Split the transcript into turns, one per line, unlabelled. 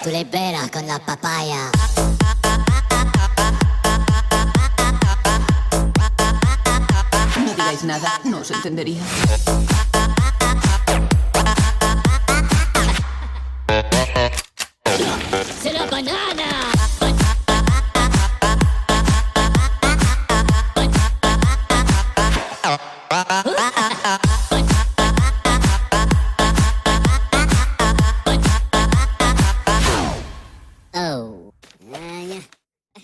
Tú le veras con la papaya.
No digáis nada, no os entendería.